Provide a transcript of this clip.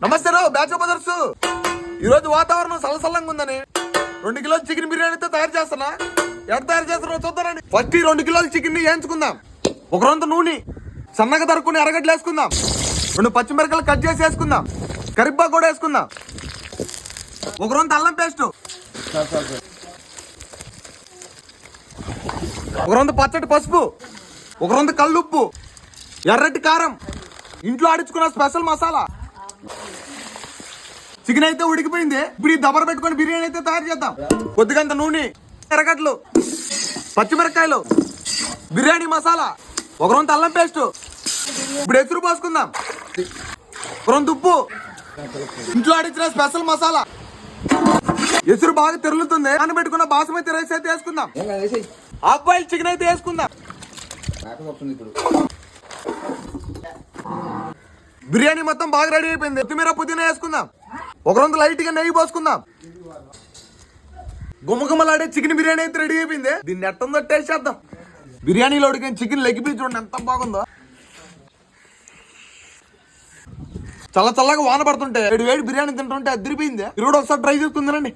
నమస్తే batch brothers. ఈరోజు వాతావరణం సలసలంగా ఉందని 2 కిలోల చికెన్ బిర్యానీతో తయారు చేస్తున్నా. ఎక్కడ తయారు చేస్తారో చూద్దానండి. ఫస్ట్ 2 కిలోల చికెన్ ని వేయించుకుందాం. 1 రొంత నూనె సన్నగా తరుక్కుని అరగడ్డలు వేసుకుందాం. 2 పచ్చిమిరపకాయలు కట్ చేసి వేసుకుందాం. కరివేపాకు కూడా వేసుకుందాం. 1 రొంత అల్లం పేస్ట్, 1 రొంత పచ్చడి పసుపు, 1 రొంత కల్లుప్పు, ఎర్రటి కారం, ఇంట్లో ఆడించుకున్న స్పెషల్ మసాలా. చికెన్ అయితే ఉడికిపోయింది. ఇప్పుడు ఈ దబర పెట్టుకొని బిర్యానీ అయితే తయారు చేద్దాం. కొద్దిగంత నూనె, ఎర్రగడ్డలు, పచ్చిమిరపకాయలు, బిర్యానీ మసాలా, 1 రొంత అల్లం పేస్ట్. ఇప్పుడు ఎసురు పోసుకుందాం. 1 రొంత ఉప్పు, ఇంట్లో ఆడించిన స్పెషల్ మసాలా. ఎసురు బాగా తెరులుతుంది. పెట్టుకున్న బాస్మతి రైస్ అయితే వేసుకుందాం. హాఫ్ బాయిల్ చికెన్ అయితే వేసుకుందాం. బిర్యానీ మొత్తం బాగా రెడీ అయిపోయింది. కొత్తిమీర పుదీనా వేసుకుందాం. 1 రొంత లైట్ గా నెయ్యి పోసుకుందాం. గుమ్మగుమ్మలాడే చికెన్ బిర్యానీ అయితే రెడీ అయిపోయింది. దీన్ని ఎట్టుందో టేస్ట్ చేద్దాం. బిర్యానీలో ఉడికిన చికెన్ లెగ్ పీస్ చూడండి ఎంత బాగుందో. చల్ల చల్లగా వాన పడుతుంటే వేడి వేడి బిర్యానీ తింటుంటే అదిరిపోయింది. మీరు కూడా ఒకసారి ట్రై చేసుకుందానండి.